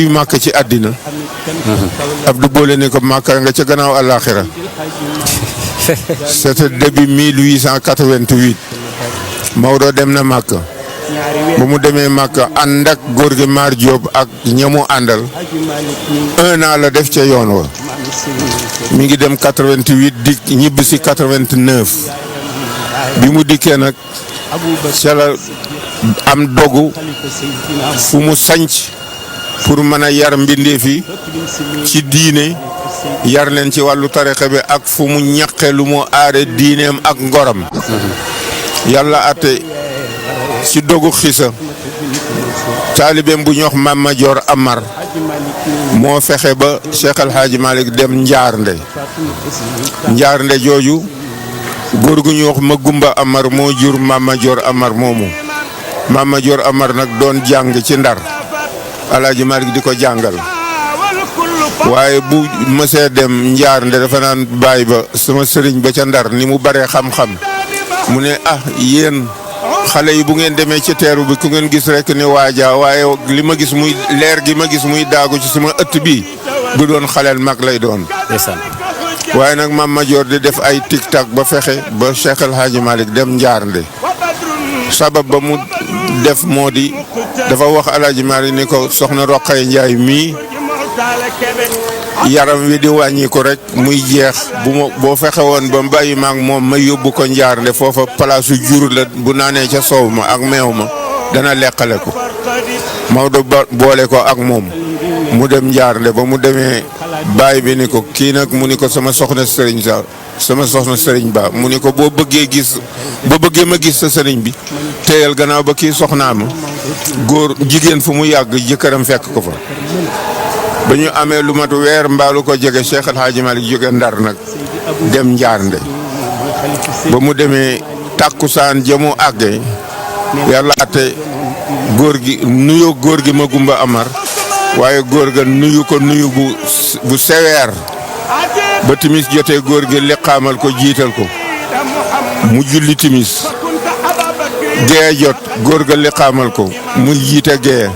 kuy màkk ci àddina Abdou boole ne ko màkka nga ca gannaaw àllaaxira c'était début 1888 Maodo dem na màkk ba mu demee màkk ànd ak góor gi Mar Diop ak ñamu àndal 1 an la def ca yoon wa mi ngi dem 88 di ñibbi si 89 bi mu dikkee nag ca la am dogu fu mu sanc pour mën a yar mbindeef yi ci diine yar leen ci wàllu tarixa bi ak fu mu ñaqe lu mu aare diineem ak ngoram yàlla ate ci dogu xisa taalibeem bu ñox Mama Dior Amar moo fexe ba Cheikh El Hadji Malick dem Njaarnde jooju góor gu ñu wax ma Gumba Amar moo jur Mama Dior Amar moomu Mama Dior Amar nag doon jàng ci Ndar El Hadji Malick di ko jàngal waaye bu mësee dem Njaarnde dafa naan bàyyi ba sama sëriñ ba ca Ndar ni mu baree xam-xam mu ne yéen xale yi bu ngeen demee ci teeru bi ku ngeen gis rek ne waaja waaye li ma gis muy leer gi ma gis muy daagu ci sama ëtt bi du doon xaleel mag lay doon. waaye nag Mama Dior di def ay tic-tac ba fexe ba Cheikh El Hadji Malick dem Njaarnde sabab ba mu def moo di dafa wax El Hadji Malick ni ko soxna Roqay Njaay mii yaram wi di wàññi ko rek muy jeex boo fexe woon ba bàyyi ma ak moom ma yóbbu ko Njaarnde foofa palaasu jur la bu naanee ca soow ma ak meew ma dana leqale ko Maodo boole ko ak moom mu dem Njaarnde ba mu demee baay bi ni ko kii nag mu ni ko sama soxna sëriñ ba mu ni ko boo bëggee ma gis sa sëriñ bi téyal gannaaw ba kii soxnaa ma góor jigéen fu mu yàgg jëkkëram fekk ko fa ba ñu amee lu mat weer mbaalu ko jege Cheikh El Hadji Malick jóge Ndar nag dem Njaarnde ba mu demee tàkkusaan jëmu àggee yàlla ate góor gi nuyoo góor gi ma Gumba Amar waaye góor ga nuyu ko nuyu bu seweer ba timis jotee góor gi liqaamal ko jiital ko mu julli timis gee jot góor ga liqaamal ko mu jiite gee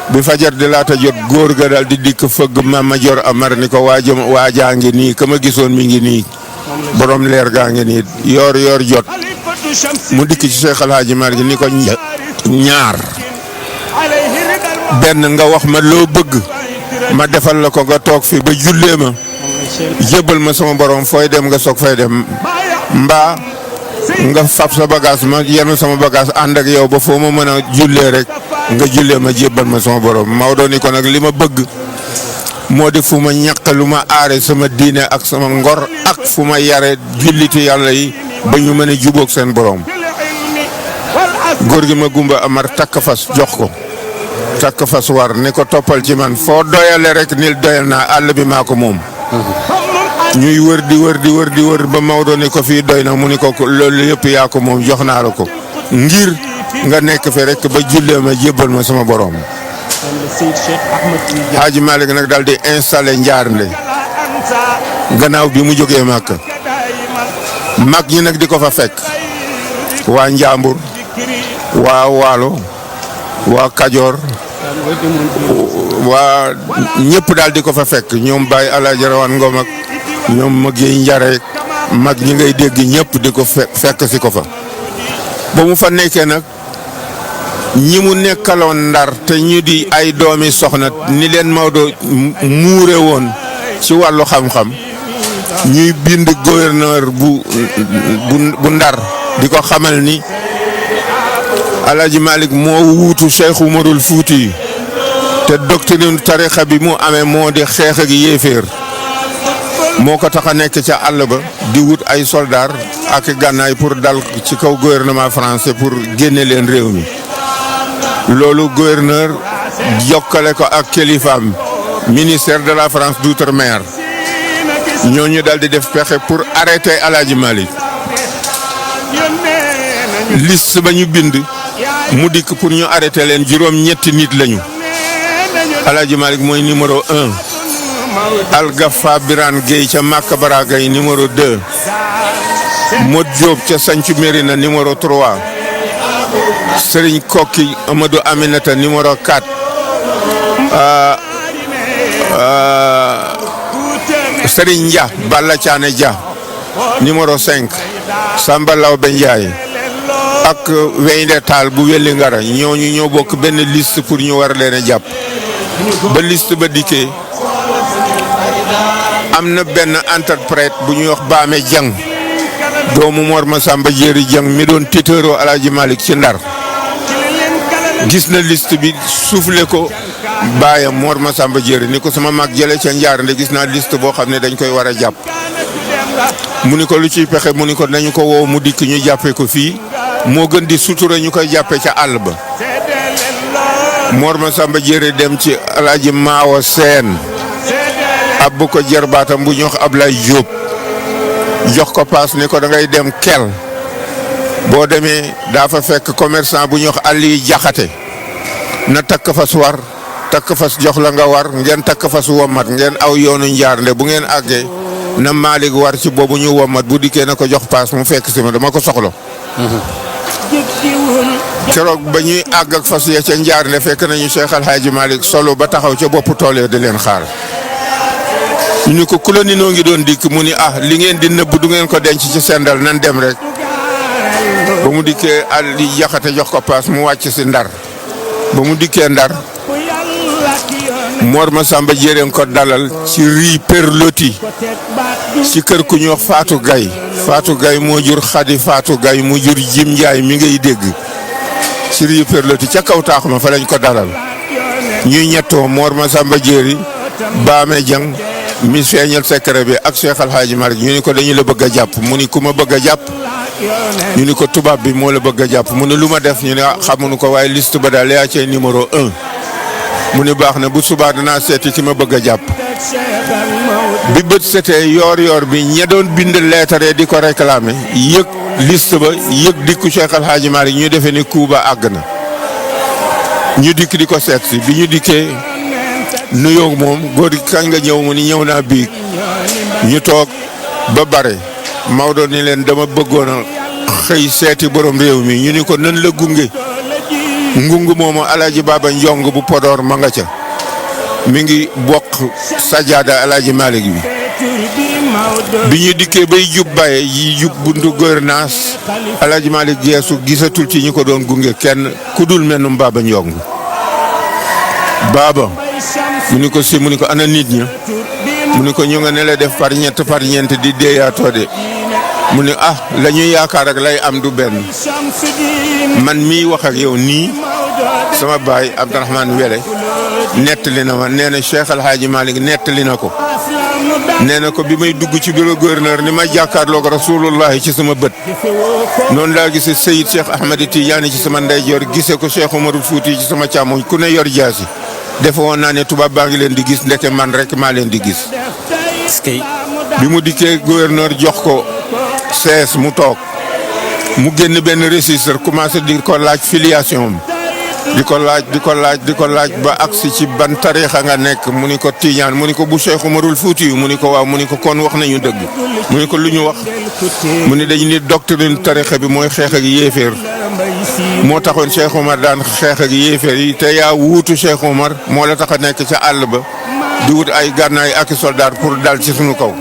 bi fajar di laata jot góor ga daal di dikk fëgg Mama Dior Amar ni ko waajaa ngi nii ka ma gisoon mi ngi nii borom leer gaa ngi nii yoor jot mu dikk ci Cheikh El Hadji Malick ni ko ñaar benn nga wax ma loo bëgg ma defal la ko nga toog fi ba jullee ma jébbal ma sama borom fooy dem nga soog fay dem mbaa nga fab sa bagage ma yenu sama bagage ànd ak yow ba foo ma mën a jullee rek nga jullee ma jébbal ma sama borom Maodo ni ko nag li ma bëgg moo di fu ma ñaq lu ma aare sama diine ak sama ngor ak fu ma yare julliti yàlla yi ba ñu mën a jubóog seen borom góor gi ma Gumba Amar takk fas jox ko takk fas war ni ko toppal ci man foo doyale rek nil doyal naa àll bi maa ko moom ñuy wër di wër ba Maodo ni ko fii doy na mu ni ko loolu yëpp yaa ko moom jox naa la ko ngir nga nekk fi rek ba jullee ma jébbal ma sama borom. Hadji Malick nag daal di installé Njaarnde gannaaw bi mu jógee Màkka mag ñi nag di ko fa fekk waa Njàmbur waa Waalo waa Kajoor waa ñëpp daal di ko fa fekk ñoom Baye Alaaji Rawaan Ngom ak ñoom Maguette Njare mag ñi ngay dégg ñëpp di ko fekk si ko fa ba mu fa nekkee nag ñi mu nekkaloon Ndar te ñu di ay doomi soxna ni leen Maodo muure woon ci wàllu xam-xam ñuy bind gouverneur bu Ndar di ko xamal ni Alaaji Malick moo wuutu Cheikh Umarul Fuuti te doctrine tarixa bi mu amee moo di xeex ak yéeféer moo ko tax a nekk ca àll ba di wut ay soldaar ak gànnaay pour dal ci kaw gouvernement français pour génne leen réew mi loolu gouverneur jokkale ko ak kilifaam ministère de la France d'outre-mer ñooñu daal di def pexe pour arrêter Alaaji Malick liste ba ñu bind mu dikk pour ñu arrêter leen juróom-ñetti nit lañu Alaaji Malick mooy numéro 1 Algafa Birane Gueye ca Maka Bara Gueye numéro 2 Mod Diop ca Sancu Mérina numéro 3 Serigne Kokki Amadou Aminata numéro 4 Serigne Dia Balla Thiané Dia numéro 5 Samba Lawbe Ndiaye ak Weynde Tall bu Welli Ngara ñooñu ñoo bokk benn liste pour ñu war leen a jàpp ba liste ba dikkee am na benn interprète bu ñuy wax Baame Dieng doomu Mor Masamba Jéeri Dieng mi doon tiiteeroo Alaaji Malick ci Ndar gis na liste bi soufflé ko baayam Mor Masamba Jéeri ni ko sama mag jële ca Njaarnde gis naa liste boo xam ne dañ koy war a jàpp mu ni ko lu ciy pexe mu ni ko nañu ko woo mu dikk ñu jàppee ko fii moo gën di sutura ñu koy jàppee ca àll ba Mor Masamba Jéeri dem ci Alaaji Maawo Seen ab bu ko jarbaatam bu ñu wax Ablaye Diop jox ko paas ni ko da ngay dem kel boo demee daa fa fekk commerçant bu ñu wax Aliou Jaxate na takk fas war takk fas jox la nga war ngeen takk fas womat ngeen aw yoonu Njaarnde bu ngeen àggee na Malick war ci boobu ñu womat bu dikkee na ko jox paas mu fekk si ma dama ko soxla. keroog ba ñuy àgg ak fas ya ca Njaarnde fekk nañu Cheikh Al Hadji Malick solo ba taxaw ca boppu tool ya di leen xaar. ñu ni ko ku la ni noo ngi doon dikk mu ni li ngeen di nëbb du ngeen ko denc ci sendal nan dem rek ba mu dikkee Ali Jaxate jox ko paas mu wàcc si Ndar ba mu dikkee Ndar Mor Masamba Jéeri ko dalal ci rii Perloti ci kër ku ñuy wax Fatou Gaye Fatou Gaye moo jur Xadi Fatou Gaye mu jur Jim Njaay mi ngay dégg ci rii Perloti ca kaw taax ma fa lañ ko dalal ñuy ñettoo Mor Masamba Jéeri Baame Jang mi feeñal secret bi ak Cheikh Al Hadji Malick ñu ni ko dañu la bëgg a jàpp mu ni ku ma bëgg a jàpp ñu ni ko tubaab bi moo la bëgg a jàpp mu ne lu ma def ñu ne xamuñu ko waaye liste ba daal yaa cee numéro 1 mu ni baax na bu subaa danaa seeti ki ma bëgg a jàpp bi bët setee yoor bi ña doon bind lettre di ko réclamer yëg liste ba yëg dikku Cheikh Al Hadji Malick ñu defee ni Kuuba àgg na ñu dikk di ko seet si bi ñu dikkee nuyoo moom góor gi kañ nga ñëw mu ni ñëw naa biig ñu toog ba bare Maodo ni leen dama bëggoon a xëy seeti borom réew mi ñu ni ko nan la gunge ngungu moomu Alaaji Baba Njong bu Podor ma nga ca mi ngi bokk sajaada Alaaji Malick bi ñu dikkee bay jub baye yi jub buntu gouvernance Alaaji Malick geesu gisatul ci ñi ko doon gunge kenn ku dul mennum Baba Njong Baba mu ni ko si mu ni ko ana nit ña mu ni ko ñu nga ne la def par ñeent di deeyaatoo de mu ni la ñuy yaakaar ak lay am du benn man mii wax ak yow nii sama baay Abdourahmane Wele nettali na ma nee na Cheikh Al Hadji Malick nettali na ko nee na ko bi may dugg ci bureau gouverneur ni ma jàkkaarloo ko rasulullahi ci sama bët noonu laa gisee Seyid Cheikh Ahmed Tidiane ci sama ndeyjoor gisee ko Cheikh Omarul Fouti ci sama càmmoñ ku ne yor jaasi defe woon naa ne tubaab baa ngi leen di gis ndeke man rek maa leen di gis. bi mu dikkee gouverneur jox ko sees mu toog mu génn benn registre commencé di ko laaj filiation am di ko laaj ba agsi ci ban tariixa nga nekk mu ni ko Tijaan mu ni ko bu Cheikh Umarul Fuuti mu ni ko waaw mu ni ko kon wax nañu dëgg mu ni ko lu ñu wax mu ni dañu ni doctrine tariixa bi mooy xeex ak yéeféer moo taxoon Cheikh Omar daan xeex ak yéeféer yi te yaa wuutu Cheikh Omar moo la tax a nekk ca àll ba di wut ay gànnaay ak soldat pour dal ci suñu kaw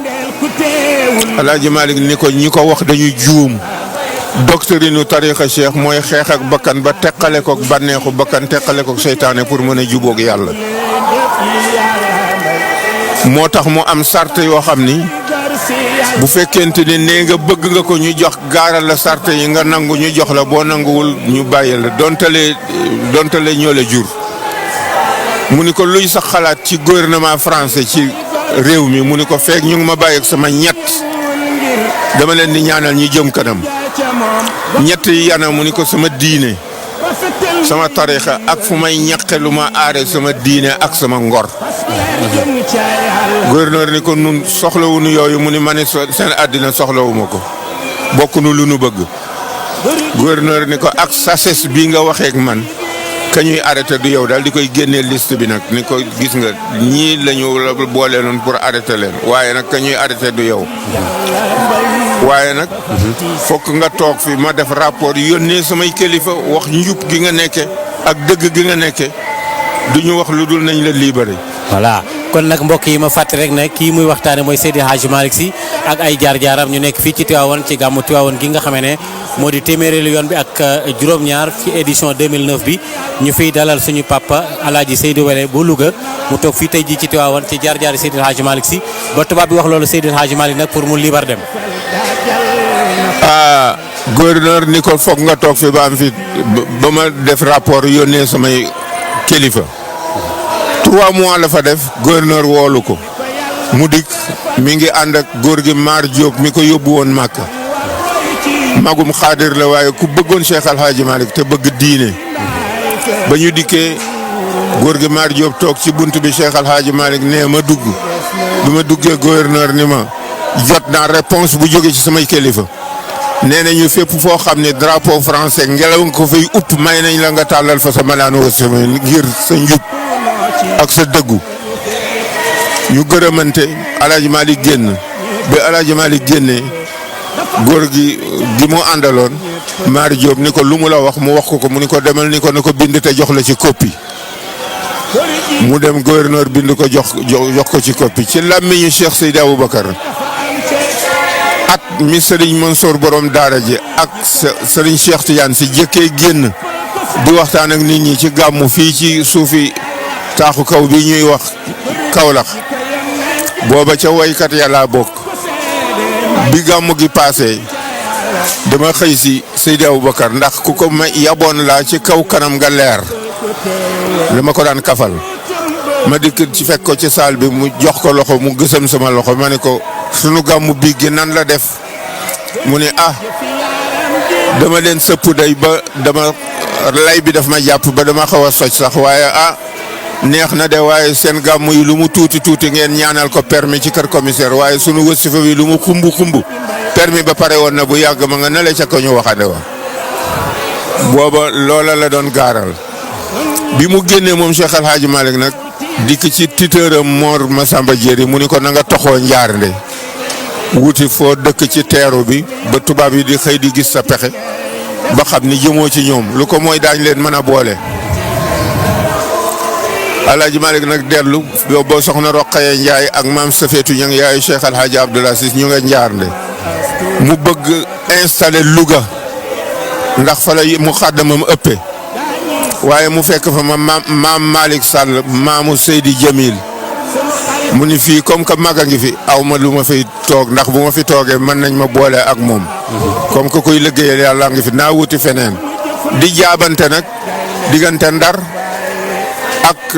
Alaaji Malick ni ko ñi ko wax dañuy juum doctrine tariixa Cheikh mooy xeex ak bakkan ba teqale kook bànneexu bakkan teqale kook seytaane pour mën a jubóog yàlla moo tax mu am sart yoo xam ni bu fekkente ne nee nga bëgg nga ko ñu jox gaaral la sart yi nga nangu ñu jox la boo nanguwul ñu bàyyi la dontale ñoo la jur mu ni ko luy sax xalaat ci gouvernement français ci réew mi mu ni ko feek ñu ngi ma bàyyi ak sama ñett dama leen di ñaanal ñu jëm kanam ñett yi yana mu ni ko sama diine sama tariixa ak fu may ñaqe lu ma aare sama diine ak sama ngor gouverneur ni ko nun soxlawuñu yooyu mu ni ma ne seen àddina soxlawuma ko bokkunu lu nu bëgg gouverneur ni ko ak sases bii nga waxeek man ka ñuy arrêté du yow daal di koy génnee liste bi nag ni ko gis nga ñii la ñu boole noonu pour arrêté leen waaye nag ka ñuy arrêté du yow waaye nag fokk nga toog fi ma def rapport yónnee samay kilifa wax njub gi nga nekke ak dëgg gi nga nekke du ñu wax lu dul nañ la libéré. voilà kon nag mbokk yi ma fàttali rek ne kii muy waxtaane mooy Seydi Hadji Malick Sy ak ay jaar-jaaram ñu nekk fii ci Tivaouane ci gàmmu Tivaouane gi nga xamee ne moo di téeméeréelu yoon bi ak juróom-ñaar ci édition 2009 bi ñu fiy dalal suñu papa Alaaji Seydou Wele bu Louga mu toog fii tey jii ci Tivaouane ci jaar-jaari Seydi Hadji Malick Sy ba tubaab bi wax loolu Seydi Hadji Malick nag pour mu libar dem. Gouverneur ni ko foog nga toog fi ba am fi ba ma def rapport yónnee samay kilifa 3 mois la fa def gouverneur woolu ko mu dikk mi ngi ànd ak góor gi Mar Diop mi ko yóbbu woon Màkka magum xaadir la waaye ku bëggoon Cheikh Al Hadji Malick te bëgg diine ba ñu dikkee góor gi Mar Diop toog ci bunt bi Cheikh Al Hadji Malick nee ma dugg bi ma duggee gouverneur ni ma jot naa réponse bu jóge ci samay kilifa nee nañu fépp foo xam ne drapeau français ngelaw nga ko fay upp may nañ la nga tàllal fa sa malaanu wasama ngir sa njub ak sa dëggu ñu gërëmante El Hadj Malick génn ba El Hadj Malick génnee góor gi mu àndaloon Mar Diop ni ko lu mu la wax mu wax ko mu ni ko demal ni ko na ko bind te jox la ci copie mu dem gouverneur bind ko jox ko ci copie ci làmmiñu Cheikh Seydi Aboubacar at mi Serigne Mansour borom daara ji ak Serigne Cheikh Tidiane si jëkkee génn di waxtaan ak nit ñi ci gàmmu fii ci suufi taaxu kaw bi ñuy wax Kaolack booba ca woykat yàlla bokk bi gàmmu gi paase dama xëy si Seydi Aboubacar ndax ku ko ma yaboon laa ci kaw kanam nga leer dama ko daan kafal ma dikk ci fekk ko ci saal bi mu jox ko loxo mu gësam sama loxo ma ne ko sunu gàmmu bii gi nan la def mu ne dama leen sëpp day ba dama lay bi daf ma jàpp ba dama xaw a soj sax waaye neex na de waaye seen gàmmu yi lu mu tuuti tuuti ngeen ñaanal ko permis ci kër commissaire waaye sunu wasifa bi lu mu xumbu xumbu permis ba pare woon na bu yàgg ma nga nale ca ko ñu waxande wa booba loola la doon gaaral bi mu génnee moom Cheikh Al Hadji Malick nag dikk ci titeuram Mor Massamba Diéry mu ni ko na nga toxoo Njaarnde wuti foo dëkk ci teeru bi ba tubaab yi di xëy di gis sa pexe ba xam ni jëmoo ci ñoom lu ko mooy daañ leen mën a boole. El Hadji Malick nag dellu boo soxna Roqaye Ndiaye ak maam Safeetu Ñang yaayu Cheikh Al Hadji Abdoul Aziz ñu nga Njaarnde mu bëgg installer Louga ndax fa la mu xàddamam ëppee waaye mu fekk fa maam Malick Sall maamu Seydi Jamil mu ni fii comme que mag a ngi fi aw ma lu ma fiy toog ndax bu ma fi toogee mën nañ ma boole ak moom comme que kuy liggéeyal yàlla ngi fi naa wuti feneen di jaabante nag diggante Ndar ak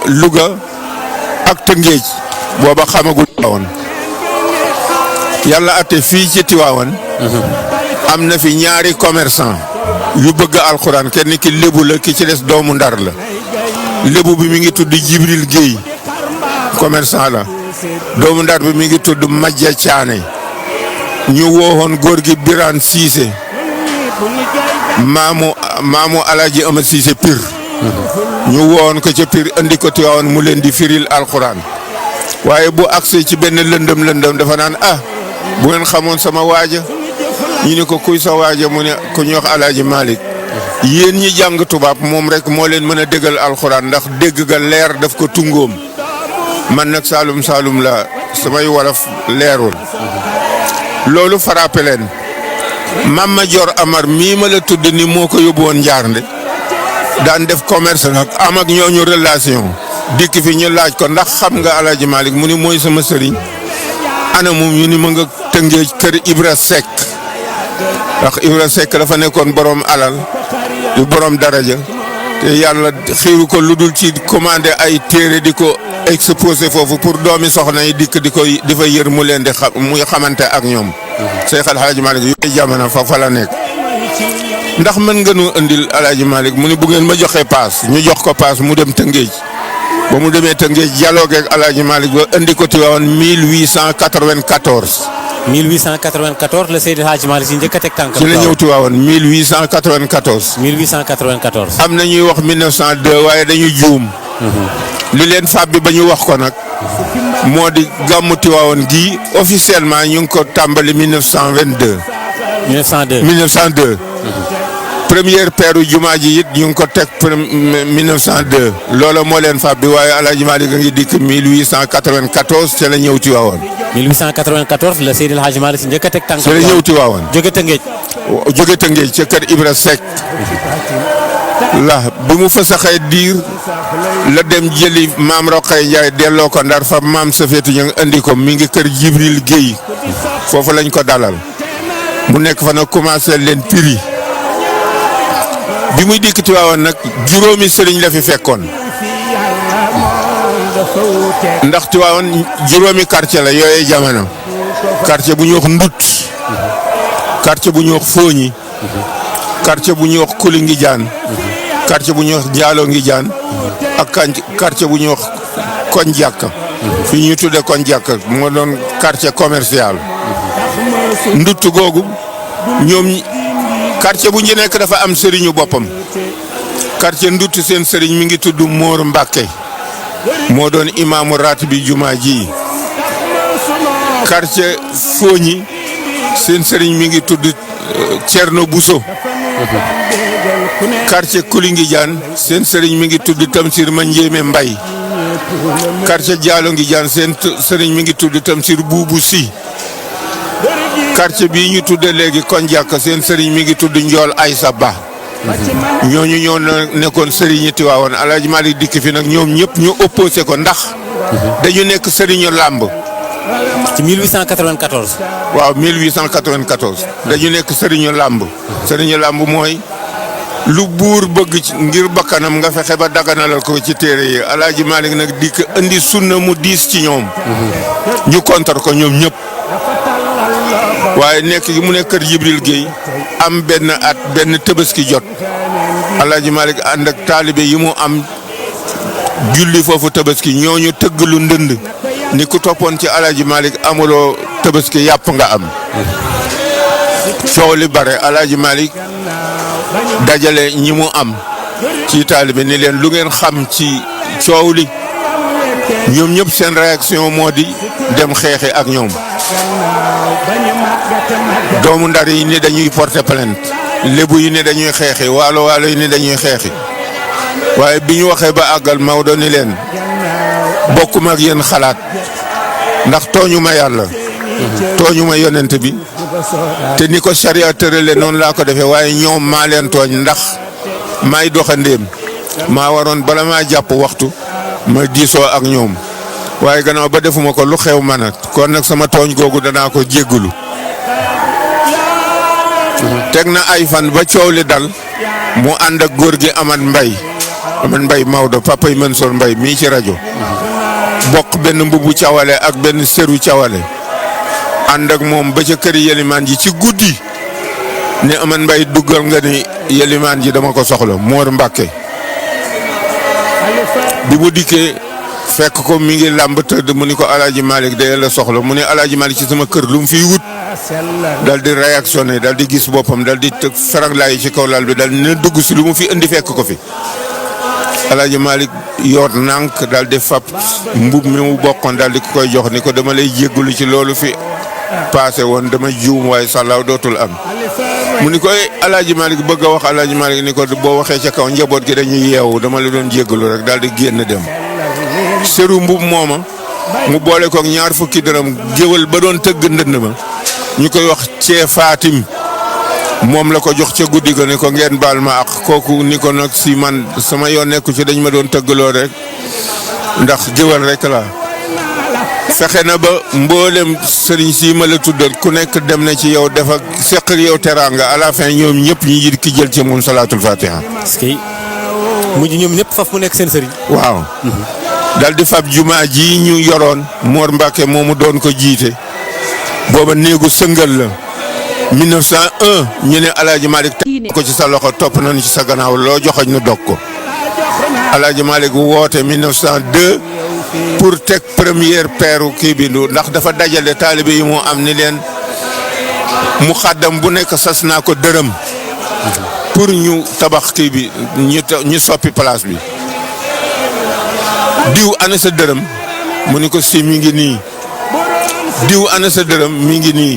Louga ak Tëngéej booba xamagul woon yàlla ate fii ci Tivaouane am na fi ñaari commerçant yu bëgg alxuraan kenn ki lébu la ki ci des doomu Ndar la lébu bi mi ngi tudd Jibril Guèye commerçant la doomu Ndar bi mi ngi tudd Madja Thiané ñu woowoon góor gi Birane Cissé maamu Alaaji Ama Cissé Pire ñu woowoon ko ca Pire andi ko Tivaouane mu leen di firil alxuraan waaye bu agsee ci benn lëndëm dafa naan bu ngeen xamoon sama waaja ñu ni ko kuy sa waaja mu ne ku ñuy wax Alaaji Malick yéen ñi jàng tubaab moom rek moo leen mën a déggal alxuraan ndax dégg ga leer daf ko tungoom man nag saalum la samay wolof leerul loolu frappé leen Mama Dior Amar mii ma la tudd ni moo ko yóbbu woon Njaarnde daan def commerce nag am ak ñooñu relation dikk fi ñu laaj ko ndax xam nga Alaaji Malick mu ni mooy sama sëriñ ana moom ñu ni ma nga Tëngéej kër Ibra Seck ndax Ibra Seck dafa nekkoon borom alal yu borom daraja te yàlla xiiru ko lu dul ci commandé ay téere di ko exposé foofu pour doomi soxna yi dikk di fa yër mu leen di muy xamante ak ñoom. Cheikh Al Hadji Malick yooyu jamono fa la nekk. ndax mën nga nu indil El Hadji Malick mu ne bu ngeen ma joxee paas ñu jox ko paas mu dem Tëngéej ba mu demee Tëngéej dialogue ak El Hadji Malick ba indi ko Tivaouane 1894. 1894 la Seydi Hadji Malick si njëkk a teg tànkam. ci la ñëw Tivaouane 1894. 1894. am na ñuy wax 1902 waaye dañuy juum. li leen fàbbi ba ñu wax ko nag. moo di gàmmu Tivaouane gii officiellement ñu ngi ko tàmbali 1922. 1902. 1902. première peeru jumaa ji it ñu ngi ko teg 1902 loola moo leen fab bi waaye El Hadj Malick a ngi dikk 1894 ca la ñëw Tiwaawan. 1894 la Seydil Hadji Malick Sy njëkk a teg tànkam. ca la ñëw Tiwaawan. jóge Tëngéej. jóge Tëngéej ca kër Ibra Seck. la bi mu fa saxee diir la dem jëli maam Roqay Njaay delloo ko Ndar fa maam Safeetu ñu indi ko mi ngi kër Jibril Guèye foofu lañ ko dalal mu nekk fa nag commencé leen piri bi muy dikk Tiwaawan nag juróomi sëriñ la fi fekkoon ndax Tiwaawan juróomi quartier la yooyee jamono quartier bu ñuy wax Ndut quartier bu ñuy wax Fooñi quartier bu ñuy wax Kuli ngi jaan quartier bu ñuy wax Jaalo ngi jaan ak quartier bu ñuy wax Koñ Jàkka fi ñuy tudde Koñ Jàkka moo doon quartier commercial Ndut googu ñoom quartier bu ñu nekk dafa am sëriñu boppam quartier Ndut seen sëriñ mi ngi tudd Moor Mbàkke moo doon imaamu raat bi jumaa ji quartier Fooñi seen sëriñ mi ngi tudd Cerno Buso quartier Kulingi Jaan seen sëriñ mi ngi tudd Tamsir Manjéeme Mbay quartier Jaalo ngi jaan seen sëriñ mi ngi tudd Tamsir Buubu Si quartier bii ñu tudde léegi Koñ Jàkka seen sëriñ mi ngi tudd Njool Aysa Ba ñooñu ñoo nekkoon sëriñi Tiwaawan El Hadj Malick dikk fi nag ñoom ñëpp ñu opposé ko ndax dañu nekk sëriñu làmb ci 1894. waaw 1894 dañu nekk sëriñu làmb sëriñu làmb mooy lu buur bëgg ci ngir bakkanam nga fexe ba daganalal ko ci téere yi El Hadj Malick nag dikk indi sunna mu diis ci ñoom ñu contre ko ñoom ñëpp waaye nekk gi mu nekk kër Jibril Guèye am benn at benn Tabaski jot El Hadj Malick ànd ak taalibe yi mu am julli foofu Tabaski ñooñu tëgg lu ndënd ni ku toppoon ci El Hadj Malick amuloo Tabaski yàpp nga am coow li bare El Hadj Malick dajale ñi mu am ci taalibe ni leen lu ngeen xam ci coow li ñoom ñëpp seen réaction moo di dem xeexi ak ñoom doomu Ndar yi ni dañuy porter plainte lébu yi ni dañuy xeexi waalo yi ni dañuy xeexi waaye bi ñu waxee ba àggal Maodo ni leen bokkuma ak yéen xalaat ndax tooñu ma yàlla tooñu ma yonent bi te ni ko charia tërale noonu laa ko defee waaye ñoom maa leen tooñ ndax maay doxandéem maa waroon bala maa jàpp waxtu ma diisoo ak ñoom waaye gannaaw ba defuma ko lu xew man kon nag sama tooñ googu danaa ko jéggulu teg na ay fan ba coow li dal mu ànd ak góor gi Amad Mbay Maodo papa yi Mansour Mbay mii ci rajo bokk benn mbubu cawale ak benn seru cawale ànd ak moom ba ca këri yelimaan ji ci guddi ne Amad Mbay duggal nga ni yelimaan ji dama ko soxla Moor Mbàkke bi mu dikkee fekk ko mi ngi làmb tëdd mu ni ko El Hadj Malick day la soxla mu ne El Hadj Malick ci sama kër lu mu fiy wut dal di réactionné dal di gis boppam dal di tëg feranglaay ci kaw lal bi dal dina dugg si lu mu fi indi fekk ko fi El Hadj Malick yoot nànk dal di fab mbub mi mu bokkoon dal di ko koy jox ni ko dama lay jéggalu ci loolu fi passé woon dama juum waaye sàllaaw dootul am mu ni ko El Hadj Malick bëgg a wax El Hadj Malick ni ko boo waxee ca kaw njaboot gi dañuy yeewu dama la doon jéggalu rek dal di génn dem seru mbub mooma mu boole koog ñaar fukki dërëm géwal ba doon tëgg ndënd ma ñu koy wax cee Fatim moom la ko jox ca guddi ga ni ko ngeen baal ma ak kooku ni ko nag si man sama yoon nekku ci dañ ma doon tëggaloo rek ndax géwal rek la fexe na ba mboolem sëriñ si ma la tuddal ku nekk dem na ci yow dafa seq ak yow teraanga à la fin ñoom ñëpp ñu ngi ki jël ci moom salaatul fatiha. est-ce que mujj ñoom ñëpp faf mu nekk seen sëriñ. waaw. dal di fab jumaa ji ñu yoroon Mor Mbacke moomu doon ko jiite booba néegu sëngal la 1901 ñu ne El Hadj Malick teg ko ci sa loxo topp nañu ci sa gannaaw loo joxoñ nu dog ko El Hadj Malick woote 1902 pour teg première peeru kii bi ndax dafa dajale taalibe yi moo am ni leen mu xaddam bu nekk sas naa ko dërëm pour ñu tabax kii bi ñu soppi place bi. diw ana sa dërëm mu ni ko si mi ngi nii diw ana sa dërëm mi ngi nii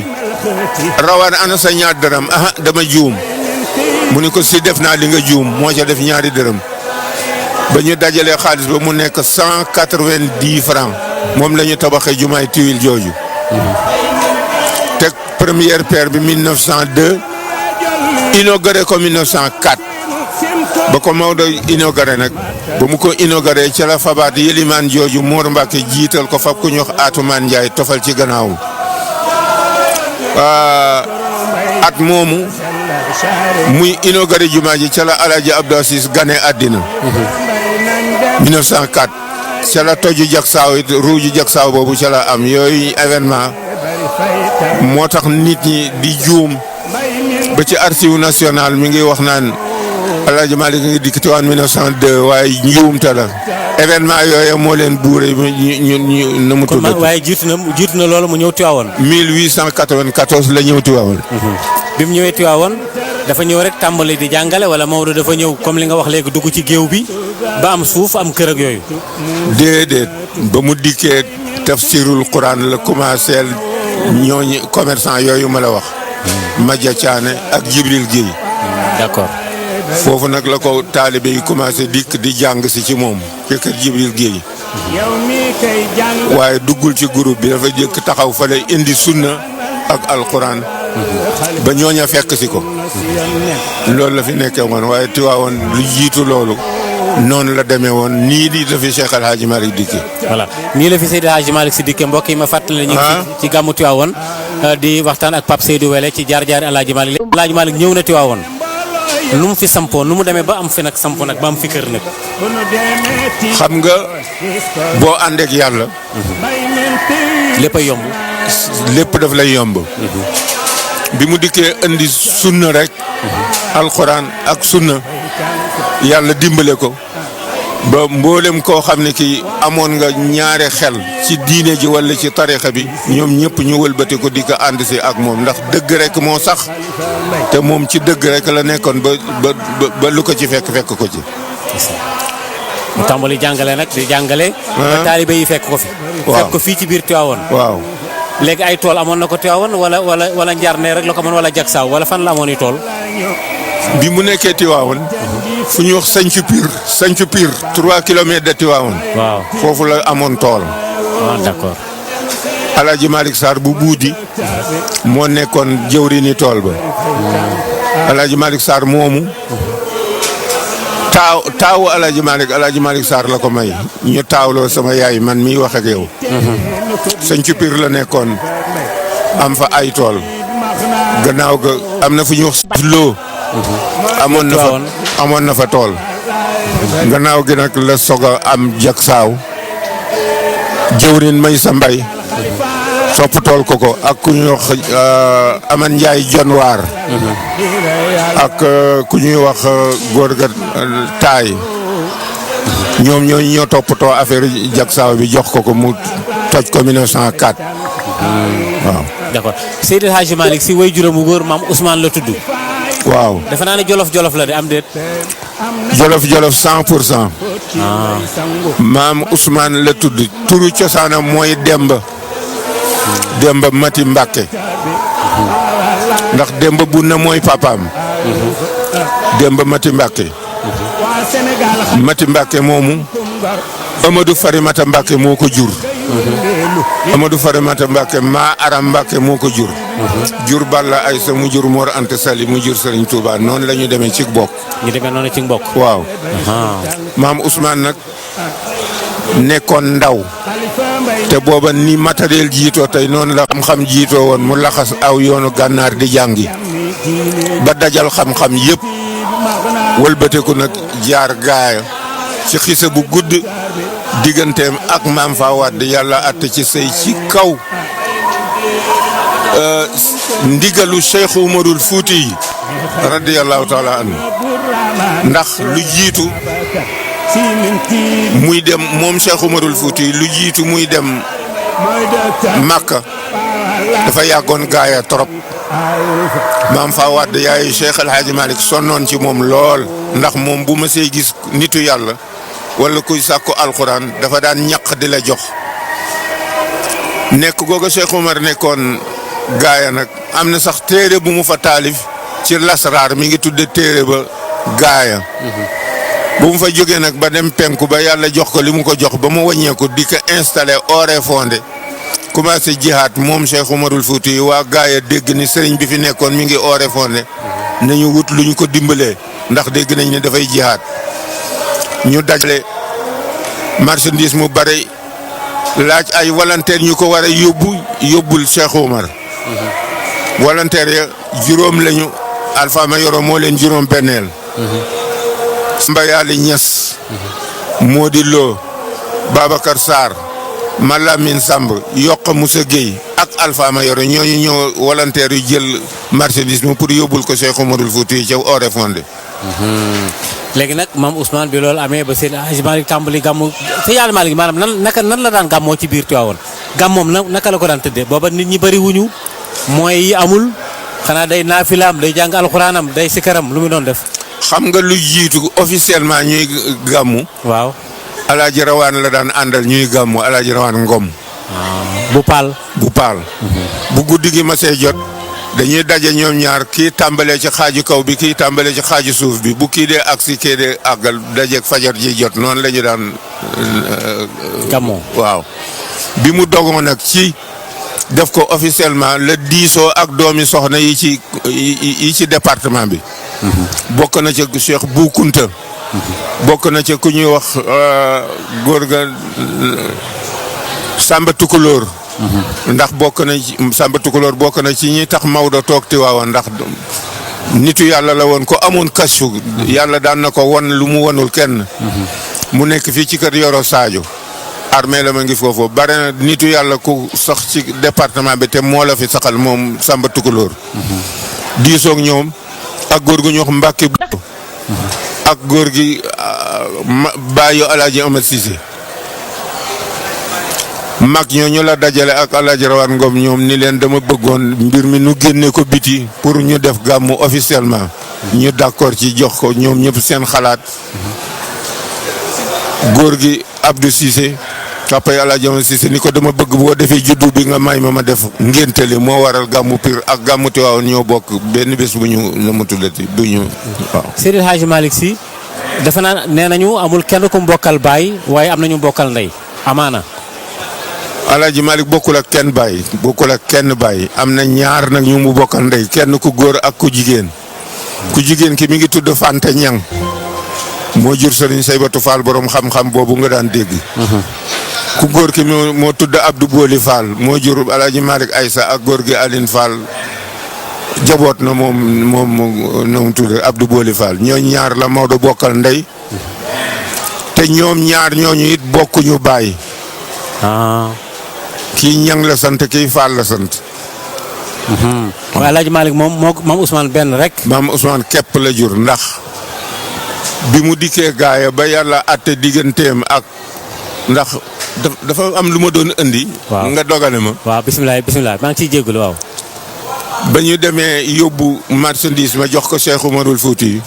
rawaan ana sa ñaar dërëm aha dama juum mu ni ko si def naa li nga juum moo ca def ñaari dërëm ba ñu dajalee xaalis ba mu nekk 190 francs moom la ñu tabaxee jumaay Tuile jooju. teg première pierre bi 1902 inauguré ko 1904 ba ko Maodo inauguré nag ba mu ko inauguré ca la fabaat yëlimaan jooju Mor Mbacke jiital ko fab ku ñu wax Atoumane Ndiaye tofal ci gannaawam at moomu muy inauguré jumaa ji ca la Alaaji Abdou Aziz gane àddina 1904 ca la toju jagsaaw it ruuju jagsaaw boobu ca la am yooyu événement moo tax nit ñi di juum ba ci archive national mi ngi wax naan Alaaji Malick ngi dikk Tiwaawan 1902 waaye njuumte la événement yooyu moo leen buure ñu na mu tudd. waaye jiitu na loolu mu ñëw Tiwaawan. 1894 la ñëw Tiwaawan. bi mu ñëwee Tiwaawan dafa ñëw rek tàmbali di jàngale wala Maodo dafa ñëw comme li nga wax léegi dugg ci géew bi ba am suuf am kër ak yooyu. déedéet ba mu dikkee tafsirul Quran la commencé ñooñu commerçant yooyu ma la wax. Madia Thiané ak Jibril Guèye. d'accord. foofu nag la ko taalibe yi commencé dikk di jàng si ci moom ci kër Jibril Guèye. waaye duggul ci groupe bi dafa jëkk taxaw fa lay indi sunna ak alquran. ba ñooña fekk si ko. loolu la fi nekkee woon waaye Tiwaawoon lu jiitu loolu. noonu la demee woon nii di la fi Cheikh El Hadj Malick dikkee. voilà nii la fi Seydi Hadj Malick si dikkee mbokk yi ma fàttali ñu ngi ci gàmmu Tiwaawoon di waxtaan ak Pape Seydou Wele ci jaar-jaari El Hadj Malick. El Hadj Malick ñëw na Tiwaawoon nu mu fi sampoo nu mu demee ba am fi nag sampo nag ba am fi kër nag. xam nga boo àndeek yàlla. lépp a yomb. lépp daf lay yomb. bi mu dikkee indi sunna rek. alxuraan ak sunna. yàlla dimbale ko. ba mboolem koo xam ne kii amoon nga ñaare xel ci diine ji wala ci tarixa bi ñoom ñëpp ñu wëlbati ko di ko ànd si ak moom ndax dëgg rek moo sax te moom ci dëgg rek la nekkoon ba lu ko ci fekk ko ci. mu tàmbali jàngale nag di jàngale. ba taalibe yi fekk ko fi. waaw fekk ko fii ci biir Tiwaawoon. waaw. léegi ay tool amoon na ko Tiwaawoon wala njarne rek la ko mën wala jagsaaw wala fan la amoon i tool. bi mu nekkee Tiwaawoon. fu ñuy wax Sancu Pire 3 kilomètres de Tiwaawoon. waaw foofu la amoon tool. waaw d'accord. Alaaji Malick Sarr bu buudi moo nekkoon jëwriñu tool ba. Alaaji Malick Sarr moomu. taawu Alaaji Malick Sarr la ko may. ñu taawloo sama yaay man miy wax ak yow. Sancu Pire la nekkoon am fa ay tool. gannaaw ga am na fu ñuy wax loo. amoon na fa tool. gannaaw gi nag la soog a am jagsaaw. jëwrin may sa mbay. topp tool ko ak ku ñuy wax Aman Ndiaye Jonwaar. ak ku ñuy wax góor ga taay. ñoom ñoo toppatoo affaire jagsaaw bi jox ko mu toj ko 1904. waaw. d'accord Seydi Hadji Malick si way juróom bu góor maam Ousmane la tudd. waaw. defe naa ne jolof la de am déet. jolof 100%. maam Ousmane la tudd turu cosaanam mooy Demba Mati Mbàkke ndax Demba bu na mooy papaam. Demba Mati Mbàkke. Mati Mbàkke moomu Amadou Farimata Mbàkke moo ko jur. Amadou Farimata Mbàkke maa Aram Mbàkke moo ko jur. jur Balla Aysa mu jur Mor Anta Sali mu jur Serigne Touba noonu la ñu demee ci bokk. ñu demee noonu ci mbokk. waaw. maam Ousmane nag nekkoon ndaw. te booba ni matériel jiitoo tey noonu la xam-xam jiitoo woon mu laxas aw yoonu gànnaar di jàngi. ba dajal xam-xam yëpp. wëlbateku nag jaar gaaya ci xisa bu gudd digganteem ak maam fa wadd yàlla àtte ci sëy ci kaw ndigalu Cheikh Umarul Fuuti yi radiyallahu taala anhu ndax lu jiitu muy dem moom Cheikh Umarul Fuuti lu jiitu muy dem Makka dafa yàggoon gaaya trop maam fa wadd yaayu Cheikh El Hadj Malick sonnoon ci moom lool ndax moom bu ma see gis nitu yàlla wala kuy sàkku alxuraan dafa daan ñaq di la jox nekk googa Cheikh Omar nekkoon gaaya nag am na sax téere bu mu fa taalif ci lasraar mi ngi tudde téere ba gaaya bu mu fa jógee nag ba dem penku ba yàlla jox ko li mu ko jox ba mu wàññeeku di ko installé ore fondé commencé jihaat moom Cheikh Umarul Fuuti yi waa gaaya dégg ni sëriñ bi fi nekkoon mi ngi ore fondé nañu wut lu ñu ko dimbalee ndax dégg nañ ne dafay jihaat ñu dajale marchandise mu bare laaj ay volontaire ñu ko war a yóbbul Cheikh Umar volontaire ya juróom lañu Alpha Mayoro moo leen juróom benneel Mbayaali Ñas Modi Lo Babacar Sarr Malamine Samb Yokk Moussa Gueye ak Alpha Mayoro ñooñu ñëw volontaire yu jël marchandise mi pour yóbbul ko Cheikh Umarul Fuuti ca ore fondé léegi nag maam Ousmane bi loolu amee ba seen Hadj Malick tàmbali gàmmu te yàlla Malick maanaam nan la daan gàmmoo ci biir Tiwaawoon gàmmoom naka la ko daan tëddee booba nit ñi bëri wuñu mooy yi amul xanaa day naafilaam day jàng alxuraanam day sikaram lu mu doon def. xam nga lu jiitu officiellement ñuy gàmmu. waaw. Alaaji Rawaan la daan àndal ñuy gàmmu Alaaji Rawaan Ngom. bu paal. bu guddi gi ma see jot. dañuy daje ñoom ñaar kii tàmbalee ci xaaju kaw bi kii tàmbalee ci xaaju suuf bi bu kii dee agsi kii dee àggal dajeeg fajar ji jot noonu la ñu daan. gàmmoo waaw. bi mu dogoon nag ci def ko officiellement le diisoo ak doomi soxna yi ci département bi. bokk na ca Cheikh Bou Kounta. bokk na ca ku ñuy wax góor ga Samba Tukulóor. ndax bokk na ci Samba Tukulóor bokk na ci ñi tax Maodo toog Tiwaawan ndax nitu yàlla la woon ko amoon kasu yàlla daan na ko won lu mu wonul kenn. mu nekk fii ci kër Yoro Sadio. armée la ma ngi foofu bare na nitu yàlla ku sax ci département bi te moo la fi saxal moom Samba Tukulóor. diisoog ñoom ak góor gu ñu wax Mbàkke ak góor gi Bayo Alaaji Amad Cissé. mag ñooñu la dajale ak Alaaji Rawaan Ngom ñoom ni leen dama bëggoon mbir mi nu génne ko biti pour ñu def gàmmu officiellement. ñu d'accord ci jox ko ñoom ñëpp seen xalaat. góor gi Abdou Cissé papay Alaaji Amad Cissé ni ko dama bëgg boo defee juddu bi nga may ma def ngéntali moo waral gàmmu Pire ak gàmmu Tiwaawan ñoo bokk benn bés bu ñu la mu tuddati bu ñu waaw. Seydi Hadj Malick Sy defe naa nee nañu amul kenn ku mbokkal baay waaye am nañu mbokkal ndey amaana. Alaaji Malick bokkul ak kenn bàyyi am na ñaar nag ñu mu bokkal ndey kenn ku góor ak ku jigéen. ku jigéen ki mi ngi tudd Fante Ñang moo jur Sëriñ Saybatu Fall borom xam-xam boobu nga daan dégg. ku góor ki moo tudd Abdou Boli Fall moo jur Alaaji Malick Aysa ak góor gi Aline Fall jaboot na moom na mu tudd Abdou Boli Fall ñoo ñaar la Maodo bokkal ndey. te ñoom ñaar ñooñu it bokkuñu baay. kii Ñang la sant kii Fall la sant. waaye Alaaji Malick moom maam Ousmane benn rek. maam Ousmane képp la jur ndax bi mu dikkee gaaya ba yàlla àtte digganteem ak ndax dafa am lu ma doon indi. waaw nga dogale ma. waaw bisimilah maa ngi ciy jégalu waaw. ba ñu demee yóbbu marchandise ma jox ko Cheikh Umarul Fuuti.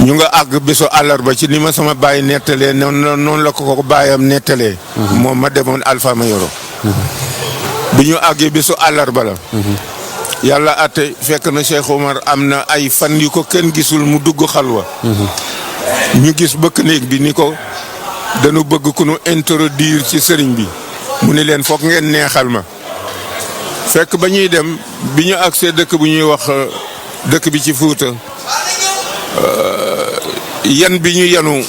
ñu nga àgg bésu àllarba ci ni ma sama baay nettalee noonu la ko baayam nettalee. moom ma demoon Alpha Mayoro. bi ñu àggee bésu àllarba la. yàlla àtte fekk na Cheikh Omar am na ay fan yu ko kenn gisul mu dugg xalwa. ñu gis bëkk néeg bi ni ko dañu bëgg ku nu introduire ci sëriñ bi. mu ni leen foog ngeen neexal ma. fekk ba ñuy dem bi ñu agsee dëkk bu ñuy wax dëkk bi ci Fuuta. yan bi ñu yanu.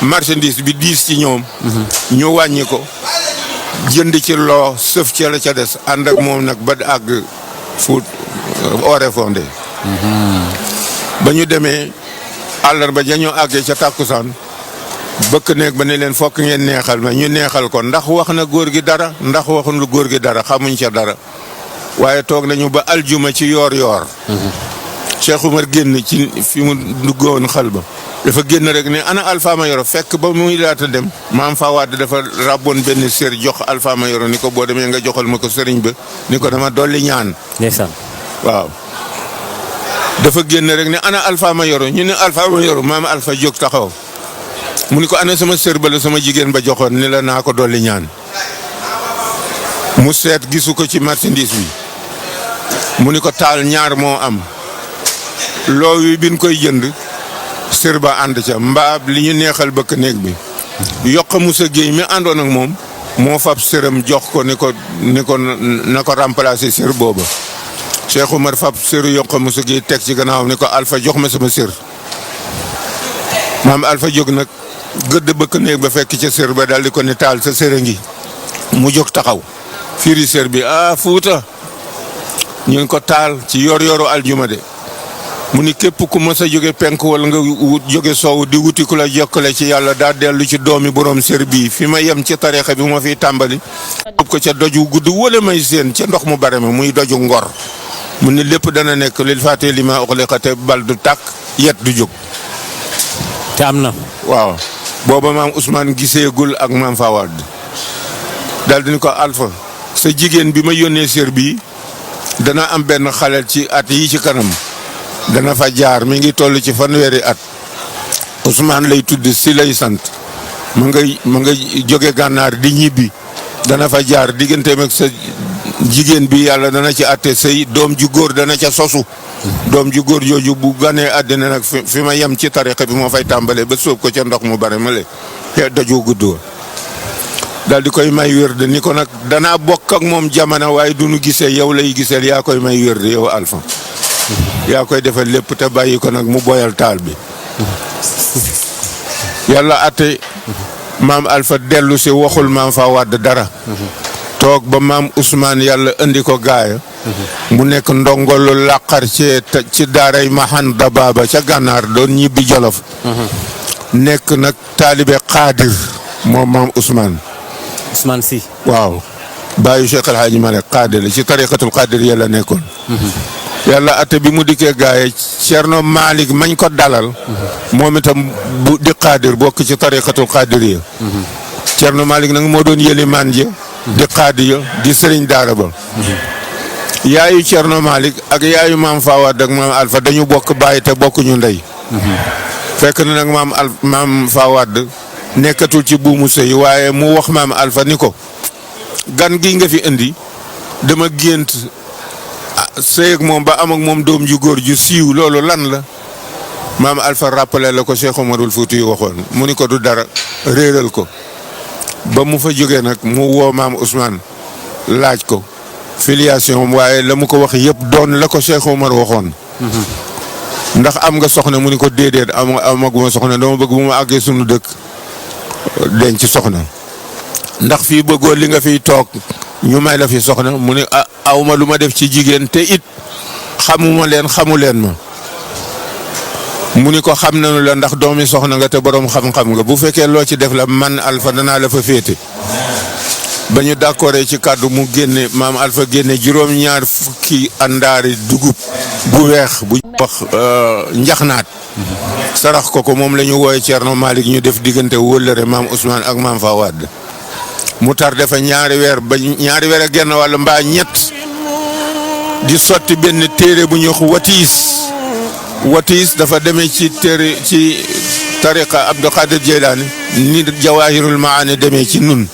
marchandise bi diis ci ñoom. ñu wàññi ko. jënd ci loo sëf ci la ca des ànd ak moom nag ba àgg Fuut ore fondé. ba ñu demee àllarba ja ñu àggee ca tàkkusaan bëkk néeg ba ne leen fokk ngeen neexal ma ñu neexal ko ndax wax na góor gi dara ndax waxuñu góor gi dara xamuñ ca dara waaye toog nañu ba aljuma ci yoor Cheikh Umar génn ci fi mu duggoon xal ba dafa génn rek ne ana Alpha Mayoro fekk ba muy laata dem maam Fawad dafa ràbboon benn sér jox Alpha Mayoro ni ko boo demee nga joxal ma ko sëriñ ba ni ko dama dolli ñaan. ndeysaan waaw. dafa génn rek ne ana Alpha Mayoro ñu ne Alpha Mayoro maam Alpha jóg taxaw mu ni ko ana sama sër ba la sama jigéen ba joxoon ni la naa ko dolli ñaan. mu seet gisu ko ci marchandise bi mu ni ko taal ñaar moo am loo wi biñ koy jënd sër ba ànd ca mbaab li ñu neexal bëkk néeg bi yokk Moussa Gueye mi àndoon ak moom moo fab sëram jox ko ni ko na ko remplacer sër booba Cheikh Oumar fab sëru yokk Moussa Gueye teg ci gannaawam ni ko Alpha jox ma sama sër maam Alpha jóg nag gëdd bëkk néeg ba fekk ca sër ba daal di ko ni taal sa sër a ngi mu jóg taxaw firi sër bi Fuuta ñu ngi ko taal ci yor-yoru aljuma de mu ni képp ku mës a jóge penk wala nga jóge soow di wuti ku la jokkale ci yàlla daa dellu ci doomi borom sër bii fi ma yem ci tarixa bi ma fiy tàmbali. ko ca doju gudd wala may seen ca ndox mu bare ma muy doju ngor mu ni lépp dana nekk lil faatee li ma uxliqa bal du tàkk yet du jóg. te am na. waaw booba maam Ousmane giseegul ak maam Fawad daal di ni ko Alpha sa jigéen bi ma yónnee sër bii dana am benn xaleel ci at yi ci kanam. dana fa jaar mi ngi toll ci fanweeri at Ousmane lay tudd si lay sant ma nga jóge gànnaar di ñibbi dana fa jaar digganteem ak sa jigéen bi yàlla dana ci àtte say doom ju góor dana ca sosu doom ju góor jooju bu ganee àddina nag fi ma yem ci tariqa bi moo fay tàmbalee ba sóob ko ca ndox mu bare ma le dajoo guddoo daal di koy may wér de ni ko nag danaa bokk ak moom jamono waaye du nu gisee yow lay giseel yaa koy may wér de yow Alpha yaa koy defal lépp te bàyyi ko nag mu boyal taal bi yàlla ate maam Alpha dellu si waxul maam Fawad dara toog ba maam Ousmane yàlla indi ko gaaya mu nekk ndongolu làqar ci daaray Mahan Dababa ca gànnaar doon ñibbi Jolof nekk nag taalibe xaadir moom maam Ousmane si waaw bàyyi Cheikh El Hadji Malick xaadir la ci tariqatul xaadir yàlla nekkoon yàlla ate bi mu dikkee gaaye Cerno Malick mañ ko dalal moom itam bu di xaadir bokk ci tariqatul xaadir ya Cerno Malick nag moo doon yëlimaan ja di xaadir di sëriñ daara ba yaayu Cerno Malick ak yaayu maam Fawad ak maam Alpha dañu bokk bàyyi te bokkuñu ndey fekk na nag maam Fawad nekkatul ci buumu sëy waaye mu wax maam Alpha ni ko gan gi nga fi indi dama gént sëy ak moom ba am ak moom doom ju góor ju siiw loolu lan la maam Alpha rappelé la ko Cheikh Omarul Fouti yu waxoon mu ni ko du dara réeral ko ba mu fa jógee nag mu woo maam Ousmane laaj ko filiation waaye la mu ko wax yëpp doon la ko Cheikh Omar waxoon ndax am nga soxna mu ni ko déedéet amaguma soxna dama bëgg bu ma àggee sunu dëkk denc soxna ndax fii bëggoo li nga fiy toog ñu may la fi soxna mu ni awma lu ma def ci jigéen te it xamuma leen xamu leen ma mu ni ko xam nañu la ndax doomi soxna nga te borom xam-xam nga bu fekkee loo ci def la man Alpha danaa la fa féete ba ñu d'accordé ci kàddu mu génne maam Alpha génne juróom-ñaar fukki àndaari dugub bu weex bu wax njaxnaat sarax ko moom la ñu wooye Cerno Malick ñu def diggante wóllëre maam Ousmane ak maam Fawad mu tar defa ñaari weer ak genn wàll mbaa ñett di sotti benn téere bu ñu wax watiis dafa demee ci téere ci tariqa Abdou Khadir Jeylaani ni Jawahirul Maani demee ci nun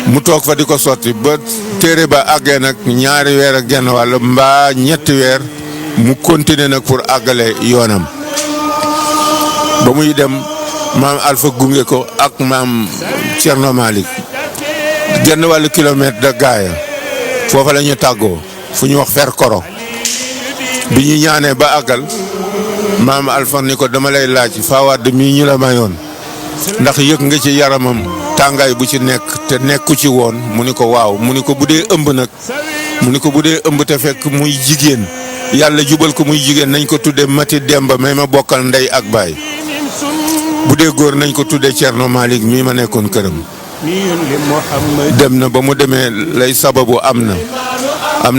mu toog fa di ko sotti ba téere ba àggee nag ñaari weer ak genn wàll mbaa ñetti weer mu continuer nag pour àggale yoonam ba muy dem maam Alpha gunge ko ak maam Cerno Malick genn wàllu kilomètre de gaaya foofa la ñu tàggoo fu ñu wax fer koro bi ñu ñaanee ba àggal maam Alpha ni ko dama lay laaj Fawad mii ñu la mayoon ndax yëg nga ci yaramam tàngaay bu ci nekk te nekku ci woon mu ni ko waaw mu ni ko bu dee ëmb nag mu ni ko bu dee ëmb te fekk muy jigéen yàlla jubal ko muy jigéen nañ ko tudde Mati Demba may ma bokkal ndey ak baay bu dee góor nañ ko tudde Cerno Malick mii ma nekkoon këram dem na ba mu demee lay sababu am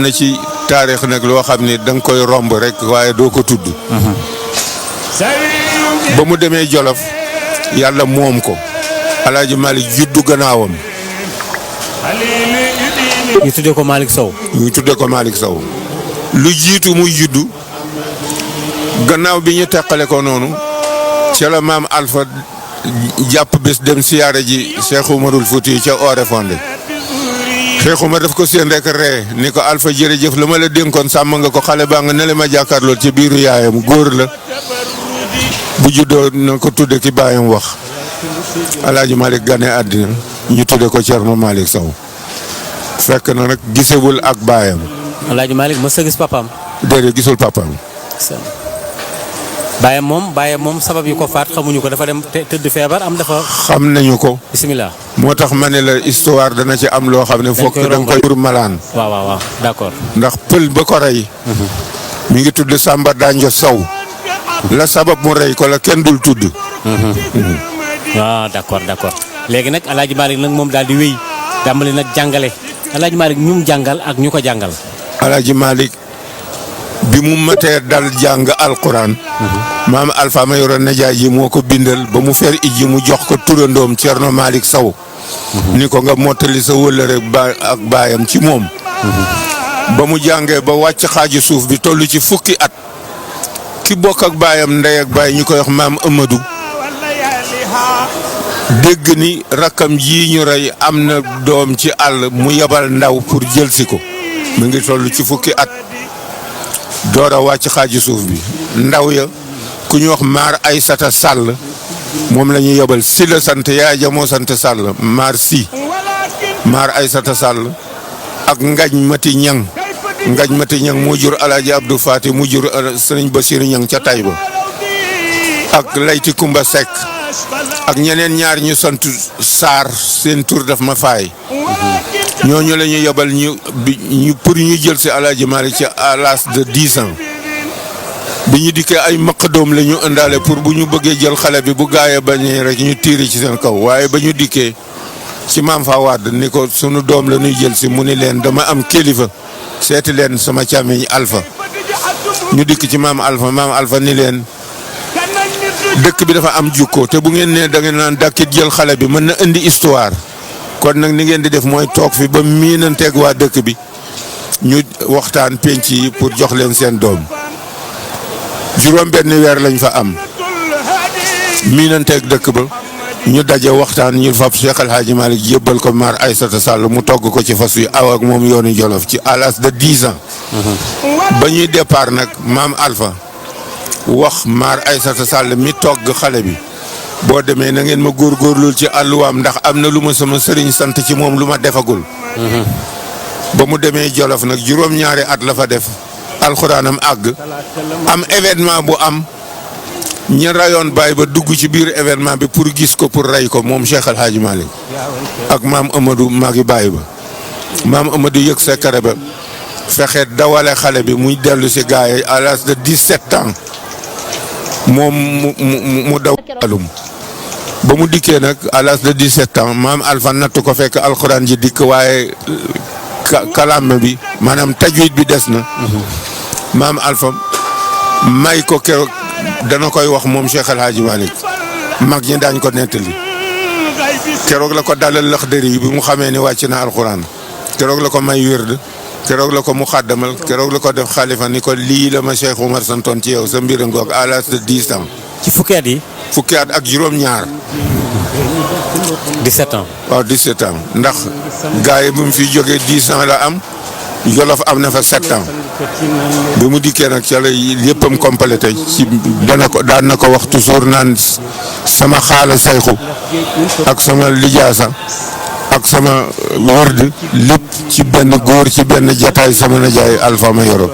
na ci taarix nag loo xam ne da nga koy romb rek waaye doo ko tudd ba mu demee Jolof yàlla moom ko Alaaji Malick juddu gannaawam ñu tuddee ko Malick Sow lu jiitu muy juddu gannaaw bi ñu teqale ko noonu ca la maam Alpha jàpp bés dem siyaare ji Cheikh Oumarul Fouti ca Orefondé Cheikh Oumar daf ko seen rek ree ni ko Alpha jërëjëf la ma la dénkoon sàmm nga ko xale baa nga ne la ma jàkkaarloo ci biiru yaayam góor la bu juddoo na ko tudde ki baayam wax Alaaji Malick gane àddina ñu tudde ko Thierno Malick Sow fekk na nag gisewul ak baayam. Alaaji Malick mos a gis papaam. déedéet gisul papaam. baayam moom sabab yu ko faat xamuñu ko dafa dem tëdd feebar am dafa. xam nañu ko. bisimilah. moo tax ma ne la histoire dana ci am loo xam ne. fokk da nga koy pour malaan. waaw d'accord. ndax pël ba ko rey. mi ngi tudd Samba Danjo Sow. la sabab mu rey ko la kenn dul tudd. waaw d'accord léegi nag El Hadj Malick nag moom daal di wéy tàmbali nag jàngale El Hadj Malick ñu mu jàngal ak ñu ko jàngal. El Hadj Malick bi mu matee dal jàng alquran. maam Alpha ma yoroon najaay ji moo ko bindal ba mu fer iji mu jox ko turandoom Thierno Malick Sow. ni ko nga mottali sa wëllëre ak baayam ci moom. ba mu jàngee ba wàcc xaaju suuf bi toll ci fukki at. ki bokk ak baayam ndey ak baay ñu koy wax maam Amadou. dégg ni rakkam ji ñu rey am na doom ci àll mu yebal ndaw pour jël si ko. mu ngi toll ci fukki at. door a wàcc xaaju suuf bi. ndaw ya ku ñu wax maar Aysata Sall moom la ñuy yebal si la sant yaay ja moo sant Sall maar si. maar Aysata Sall ak Ngañ Mati Ñang Ngañ Mati Ñang moo jur Alaaji Abdou Fati mu jur Sëriñ Basiir Ñang ca Tayba ak Layti Kumba Seck ak ñeneen ñaar ñu sant Saar seen tur daf ma faay ñooñu la ñu yebal ñu pour ñu jël si Alaaji Malick ci à l'âge de 10 ans bi ñu dikkee ay maqadoom la ñu indaale pour bu ñu bëggee jël xale bi bu gaayee bañee rek ñu tiiri ci seen kaw waaye ba ñu dikkee ci maam fa wadd ni ko sunu doom la ñuy jël si mu ni leen dama am kilifa seeti leen sama càmmiñ Alpha ñu dikk ci maam Alpha ni leen dëkk bi dafa am jukko te bu ngeen nee da ngeen naan dàkkit jël xale bi mën na indi histoire kon nag ni ngeen di def mooy toog fi ba miinanteeg waa dëkk bi ñu waxtaan penc yi pour jox leen seen doom juróom benn weer lañ fa am miinanteeg dëkk ba ñu daje waxtaan ñu fab Cheikh El Hadj Malick jébbal ko maar Aysata Sall mu togg ko ci fas wi aw ak moom yoonu Jolof ci à l'âge de 10 ans. ba ñuy départ nag maam Alpha wax maar Aysata Sall mi togg xale bi boo demee na ngeen ma góorgóorlul ci àlluwaam ndax am na lu ma sama sëriñ sant ci moom lu ma defagul. ba mu demee Jolof nag juróom-ñaari at la fa def alxuraanam àgg am événement bu am. ñi rayoon baay ba dugg ci biir événement bi pour gis ko pour rey ko moom Cheikh El Hadj Malick ak maam Amadou magi baay ba maam Amadou yëg secret ba fexe dawale xale bi muy dellu si gars yi à l'âge de 17 ans moom mu daw alum ba mu dikkee nag à l'âge de 17 ans maam Alpha natt ko fekk alxuraan ji dikk waaye kalaame bi maanaam tajwid bi des na maam Alpha may ko keroog dana koy wax moom Cheikh El Hadj Malick mag ñi daañ ko nettali keroog la ko dalal Laxdari yi bi mu xamee ni wàcc na alxuraan keroog la ko may wérd keroog la ko mu xàddamal keroog la ko def xalifa ni ko lii la ma Cheikh Oumar santoon ci yow sa mbir ngoog à l'âge de 10 ans. ci fukki at yi. fukki at ak juróom-ñaar. 17 ans. waaw 17 ans ndax gars yi bu mu fi jógee 10 ans la am Jolof am na fa 7 ans. bi mu dikkee nag ca la yëppam complété ci daan na ko wax toujours naan sama xaala sayxu ak sama lijaasa ak sama wërd lépp ci benn góor ci benn jataay sama najaay Alpha ma yoro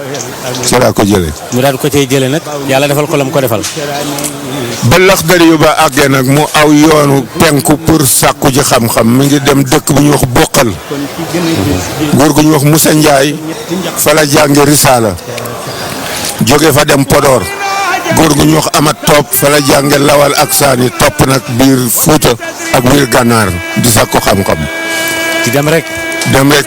ci laa ko jëlee. mu daal ko cay jëlee nag yàlla defal ko lam ko defal. ba Laxdari yu ba àggee nag mu aw yoonu penku pour sàkku ji xam-xam mi ngi dem dëkk bu ñuy wax boqal góor gu ñuy wax Moussa Ndiaye fa la jànge risaala jóge fa dem Podor góor gu ñuy wax Amat Topp fa la jànge lawal ak saani topp nag biir Fuuta ak biir Gànnaar di sàkku xam-xam. di dem rek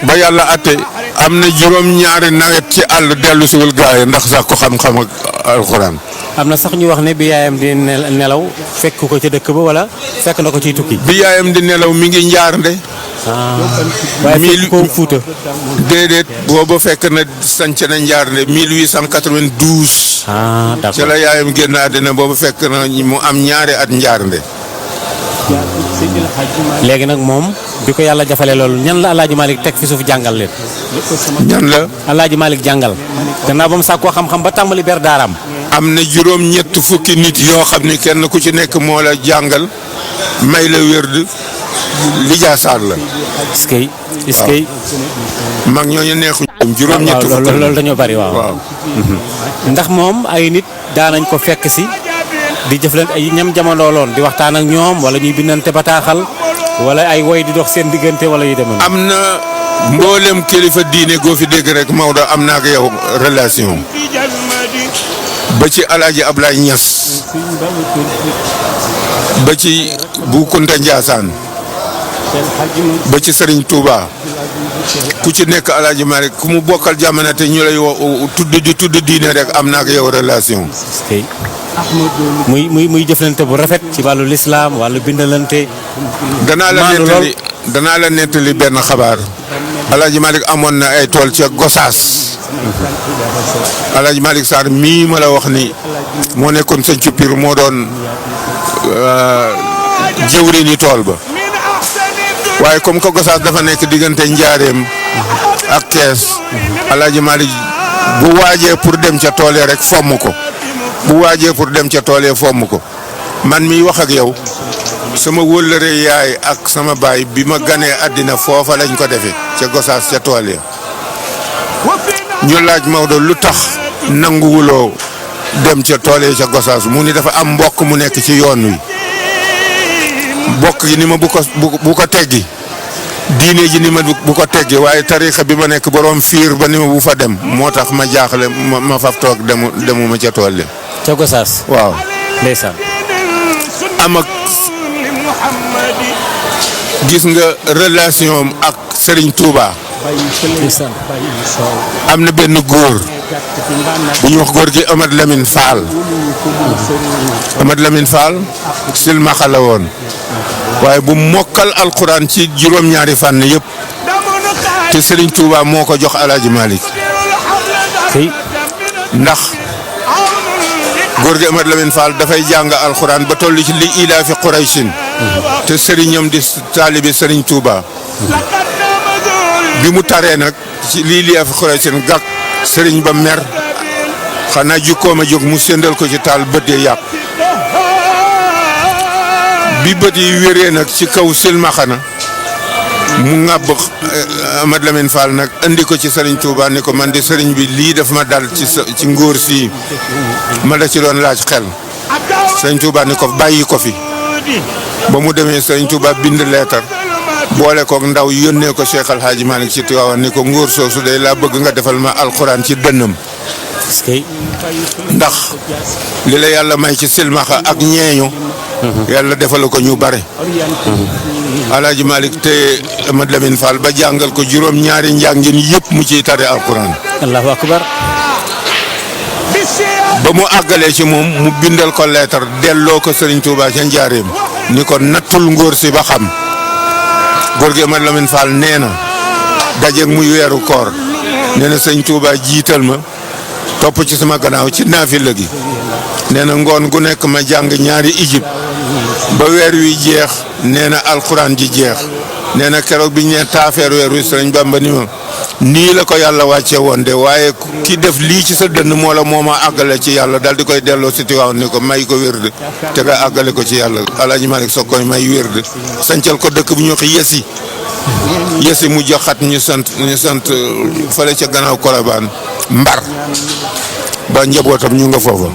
ba yàlla atte am na juróom-ñaari nawet ci àll dellu siwul gaay ndax sàkku xam-xam ak alxuraan. am na sax ñu wax ne bi yaayam di nelaw fekk ko ca dëkk ba wala fekk na ko ciy tukki. bi yaayam di nelaw mi ngi njaarnde. waaye fekk ko Fuuta. déedéet booba fekk na sanc na njaarnde 1892. d'accord ci la yaayam génn àddina boobu fekk na mu am ñaari at njaarnde. léegi nag moom bi ko yàlla jafalee loolu ñan la Alaaji Malick teg fi suuf jàngal leen. ñan la. Alaaji Malick jàngal. gannaaw ba mu sàkkoo xam-xam ba tàmbali ber daaraam. am na juróom-ñett fukki nit yoo xam ni kenn ku ci nekk moo la jàngal may la wérd lijaasaat la. est-ce que mag ñooñu neexu juróom-ñett fukki loolu dañoo bari waaw. ndax moom ay nit daanañ ko fekk si di jëflante ay ñam jamono loon di waxtaan ak ñoom wala ñuy bindante bataaxal wala ay woy di dox seen diggante wala yu demee. am na mboolem kilifa diine goo fi dégg rek Maodo am naa ak yow relation ba ci Alaaji Ablaye Niass ba ci Bu Kunta Ndiassane ba ci Serigne Touba ku ci nekk Alaaji Malick ku mu bokkal jamono te ñu lay tudd diine rek am naa ak yow relation. muy jëflante bu rafet ci wàllu lislaam wàllu bindalante. danaa la nettali benn xabaar. Alaaji Malick amoon na ay tool ca Gosaas. Alaaji Malick Sarr mii ma la wax ni moo nekkoon sëñ ci Pire moo doon jëwriñu tool ba. waaye comme que Gosaas dafa nekk diggante Njaareem ak Kees Alaaji Malick bu waajee pour dem ca tool yi rek fomm ko bu waajee pour dem ca tool yi fomm ko man miy wax ak yow sama wóllëre yaay ak sama baay bi ma ganee àddina foofa lañ ko defee ca Gosaas ca tool yi ñu laaj Maodo lu tax nanguwuloo dem ca tool yi ca Gosaas mu ni dafa am mbokk mu nekk ci yoon wi mbokk gi ni ma bu ko teggi diine ji ni ma bu ko teggi waaye tariixa bi ma nekk boroom fiir ba ni ma bu fa dem moo tax ma jaaxle ma faf toog demuma ca tool yi ca Gosaas waaw ndeysaan am ak gis nga relation ak Serigne Touba am na benn góor bu ñu wax góor gi Amad Lamine Fall Amad Lamine Fall silmaxa la woon waaye bu mokkal alquran ci juróom-ñaari fànn yëpp te Serigne Touba moo ko jox Alaaji Malick ndax góor gi Amad Lamine Fall dafay jàng alquran ba toll ci li ilaafi Qurayshin te sëriñam di taalibi Serigne Touba bi mu taree nag ci lii ilaafi Qurayshin gàkk sëriñ ba mer xanaa jukkoom a jóg mu séndal ko ci taal bët yi yàq bi bët yi wéree nag ci kaw silmaxana mu ŋàbb Amad Lamine Fall nag andi ko ci Serigne Touba ni ko man di sëriñ bi lii daf ma dal ci ngóor si ma la ci doon laaj xel Serigne Touba ni ko bàyyi ko fi ba mu demee Serigne Touba bind leetar boole kook ndaw yónnee ko Cheikh Al Hadji Malick ci Tiwaawan ni ko ngóor soosu day laa bëgg nga defal ma alxuraan ci dënnam ndax li la yàlla may ci silmaxa ak ñeeñu yàlla defal ko ñu bare Alaaji Malick te Amad Lamine Fall ba jàngal ko juróom-ñaari njàngin yëpp mu ciy tare alxuraan allahu akbar ba mu àggalee ci moom mu bindal ko leetar delloo ko Serigne Touba ca Njaareem ni ko nattul ngóor si ba xam góor gi Amad Lamine Fall nee na dajeeg muy weeru koor nee na Serigne Touba jiital ma topp ci sama gannaaw ci naafila gi nee na ngoon gu nekk ma jàng ñaari ijib ba weer wi jeex nee na alxuraan ji jeex nee na keroog bi ñu nee taafeer weer wi Sëriñ Bamba ni ma nii la ko yàlla wàcce woon de waaye ki def lii ci sa dënn moo la moo ma àggale ci yàlla dal di koy delloo si Tiwaawan ni ko may ko wérd te nga àggale ko ci yàlla Alaaji Malick soog koy may wérd sancal ko dëkk bu ñu wax yësi mu joxat ñu sant fële ca gannaaw Kolobaan Mbar ba njabootam ñu nga foofa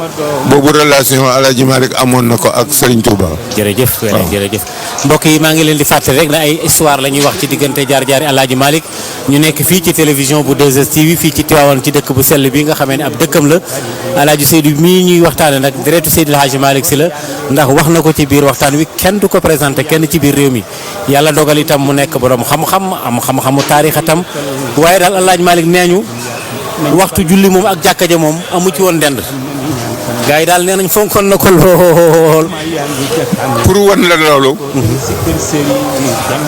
boobu relation Alaaji Malick amoon na ko ak Serigne Touba. jërëjëf jërëjëf mbokk yi maa ngi leen di fàttali rek na ay histoire la ñuy wax ci diggante jaar-jaari Alaaji Malick ñu nekk fii ci télévision bu 2STV fii ci Tivaouane ci dëkk bu sell bi nga xamee ne ab dëkkam la Alaaji Seydou mii ñuy waxtaane nag deretu Seydil Hadji Malick si la ndax wax na ko ci biir waxtaan wi kenn du ko présenté kenn ci biir réew mi yàlla dogal itam mu nekk borom xam-xam am xam-xamu taarixatam waaye daal Alaaji Malick nee ñu waxtu julli moom ak jàkka ja moom amu ci woon dend gars yi daal nee nañ fonkoon na ko lool. pour wan la loolu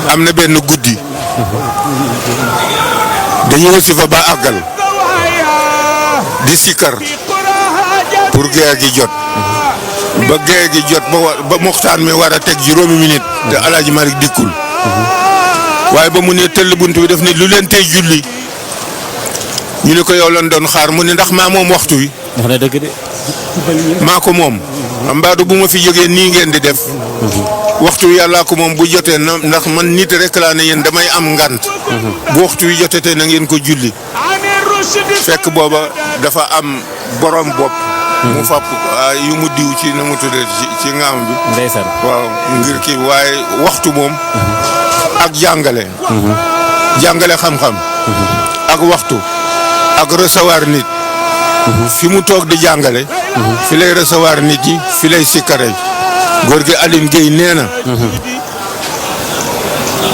am na benn guddi dañu wasifa ba àggal di sikkar pour gee gi jot ba gée gi jot ba muxtaan mi war a teg juróomi minute te Alaaji Malick dikkul waaye ba mu ne tëll bunt bi def ni lu leen tey julli ñu ne ko yow lan doon xaar mu ne ndax maa moom waxtu wi wax na dëgg de. maa ko moom mbaadu bu ma fi jógee nii ngeen di def waxtu wi yàllaa ko moom bu jotee na ndax man nit rek laa ne yéen damay am ngant bu waxtu wi jotee te na ngeen ko julli fekk booba dafa am borom bopp mu fàpp yu mu diw ci na mu tuddee ci ngaam bi ndeysaan waaw ngir kii waaye waxtu moom ak jàngale xam-xam ak waxtu ak recevoir nit fi mu toog di jàngale fi lay recevoir nit yi fi lay sikkare góor gi Aline Gueye nee na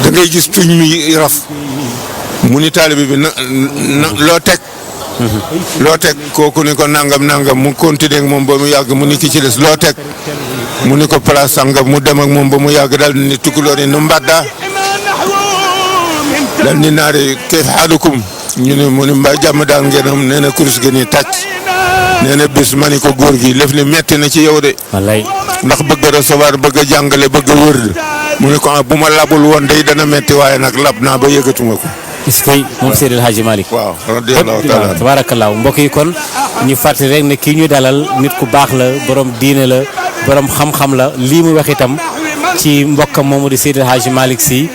da ngay gis tuñ mi raf mu ni taalibe bi na loo teg kooku ni ko nangam mu continuer ak moom ba mu yàgg mu ni ki ci des loo teg mu ni ko place sangam mu dem ak moom ba mu yàgg daal ni tukulóor yi nu mbadda dal ni naari kayfa haalukum ñu ne mu ni mbaa jàmm daal ngeen am nee na kurus gi ni tàcc nee na bis ma ni ko góor gi lëf li metti na ci yow de wallaay ndax bëgg a recevoir bëgg a jàngale bëgg a wër mu ne ko bu ma labul woon day dana metti waaye nag lab naa ba yëgatuma ko est-ce que moom Seydil Hadji Malick waaw radiyallahu taala tabaarakallaahu mbokk yi kon ñu fàttali rek ne kii ñu dalal nit ku baax la borom diine la borom xam-xam la lii mu wax itam ci mbokkam moomu di Seydil Hadji Malick Sy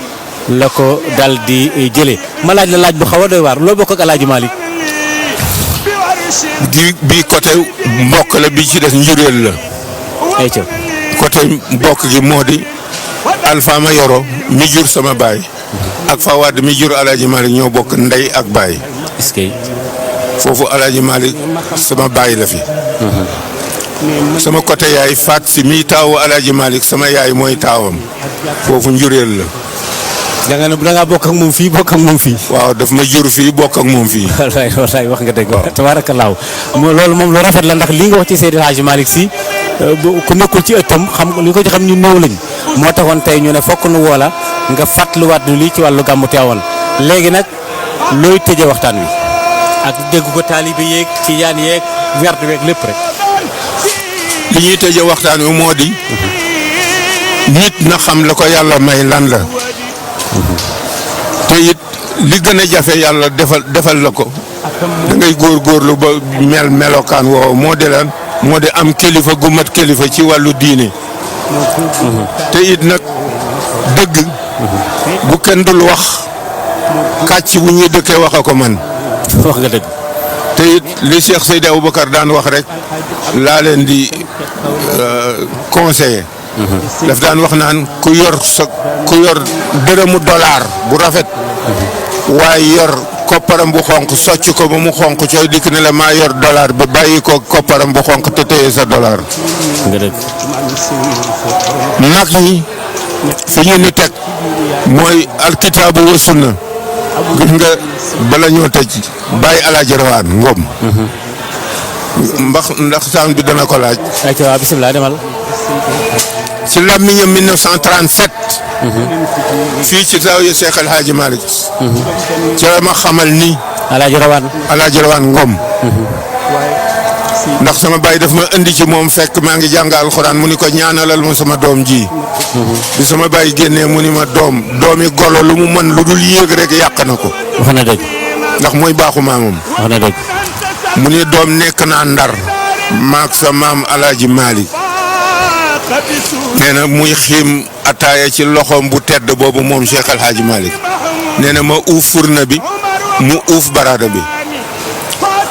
la ko dal di jëlee ma laaj la laaj bu xaw a doy waar loo bokk ak El Hadji Malick bi côté mbokk la bi ci des njuréel la ayca côté mbokk gi moo di Alpha ma yoro mi jur sama baay ak Fawad mi jur El Hadji Malick ñoo bokk ndey ak baay est-ce que foofu El Hadji Malick sama baay la fi sama côté yaay Faat si mi taawu El Hadji Malick sama yaay mooy taawam foofu njuréel la da ngaa bokk ak moom fii bokk ak moom fii. waaw daf ma jur fii bokk ak moom fii. wallaay wax nga dëgg. tabaarakallaahu loolu moom lu rafet la ndax lii nga wax ci Seydil Hadji Malick Sy ku nekkul ci ëttam xam li ko ci xam ñu néew lañ moo taxoon tey ñu ne fokk nu woola nga fàttaliwaat nu lii ci wàllu gàmmu Tiwaawan léegi nag looy tëjee waxtaan wi ak dégg ko taalibe yeeg ci yaan yeeg werd weeg lépp rek. li ñuy tëjee waxtaan wi moo di. nit na xam la ko yàlla may lan la. te it li gën a jafe yàlla defal la ko da ngay góorgóorlu ba melokaan woowu moo di lan moo di am kilifa gu mat kilifa ci wàllu diine te it nag dëgg bu kenn dul wax kàcc bu ñuy dëkkee wax a ko man wax nga dëgg te it li Cheikh Seydi Aboubacar daan wax rek laa leen di conseiller daf daan wax naan ku yor dërëmu dollar bu rafet waaye yor kopparam bu xonq socc ko ba mu xonq cooy dikk ne la maa yor dollar ba bàyyi ko kopparam bu xonq te téye sa dollar. nga dëgg mag ñi fi ñu ni teg mooy alkitaabu wa sunna gis nga bala ñoo tëj bàyyi Alaaji Rawaan Ngom ndax saan bi dana ko laaj. ayca waaw bisimilah demal. ci làmmiñam 1937. fii ci Zawiya Cheikh El Hadji Malick. ci la ma xamal ni. Alaaji Rawaan Ngom. ndax sama baay daf ma indi ci moom fekk maa ngi jàng alxuraan mu ni ko ñaanalal ma sama doom ji. bi sama baay génnee mu ni ma doomi golo lu mu mën lu dul yéeg rek yàq na ko. wax na dëgg. ndax mooy baaxu maamam. wax na dëgg. mu ni doom nekk naa ndar. maak sa maam Alaaji Malick. nee na muy xiim ataaya ci loxoom bu tedd boobu moom Cheikh El Hadji Malick. nee na ma uuf furna bi mu uuf baraada bi.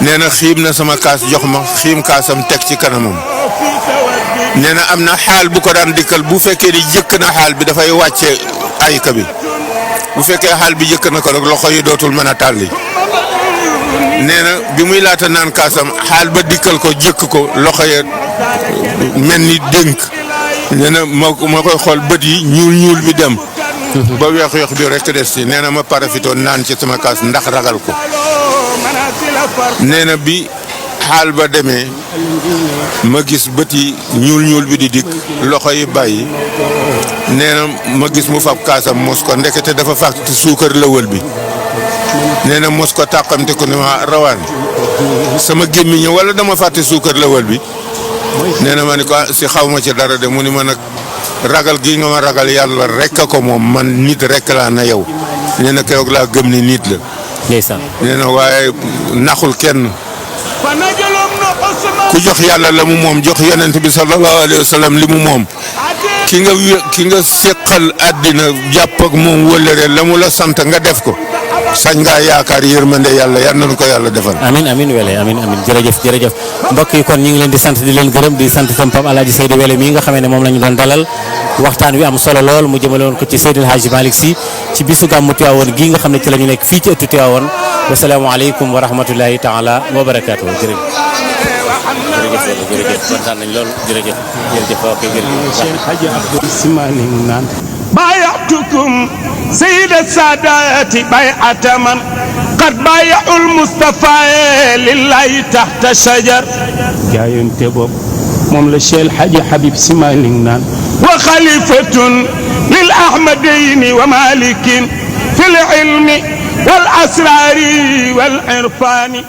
nee na xiim na sama kaas jox ma xiim kaasam teg ci kanamam. nee na am na xaal bu ko daan dikkal bu fekkee ni jëkk na xaal bi dafay wàcce ayka bi bu fekkee xaal bi jëkk na ko rek loxo yi dootul mën a tàlli. nee na bi muy laata naan kaasam xaal ba dikkal ko jëkk ko loxo yi mel ni dénk. nee na ma koy xool bët yi ñuul bi dem. ba weex bi rek des ci nee na ma parafitoon naan ci sama kaas ndax ragal ko. nee na bi xaal ba demee ma gis bët yi ñuul bi di dikk loxo yi bàyyi. nee na ma gis mu fab kaasam mos ko ndekete dafa fàtte suukar lëwal bi. nee na mos ko tàqamte ko ne ma Rawaan sama gémmiñ wala dama fàtte suukar lëwal bi. nee na ma ni ko si xaw ma ci dara de mu ni ma nag ragal gi nga ma ragal yàlla rek a ko moom man nit rek laa na yow nee na keroog laa gëm ni nit la. ndeysaan. nee na waaye naxul kenn ku jox yàlla la mu moom jox yonent bi sallallahu alayhi wa sallam li mu moom ki nga seqal àddina jàpp ak moom wëllëre la mu la sant nga def ko sañ ngaa yaakaar yërmande yàlla yal nañu ko yàlla defal. amiin wele amiin jërëjëf mbokk yi kon ñu ngi leen di sant di leen gërëm di sant tam Pape Alaaji Seydou Wele mii nga xamee ne moom la ñu doon dalal waxtaan wi am solo lool mu jëmale woon ko ci Seydil Hadji Malick Sy ci bisu gàmmu Tiwaawoon gii nga xam ne ci la ñu nekk fii ci ëttu Tiwaawoon wasalaamaaleykum wa rahmatullahi taala wa barakaatu jërëjëf kontaan nañ lool jërëjëf ok jërëjëf. بايعتكم سيد السادات بيعة من قد بايعوا المصطفى لله تحت شجر جايون تبوب موم لا شيخ الحاج حبيب سمالين نان وخليفة للأحمدين ومالك في العلم والأسرار والعرفان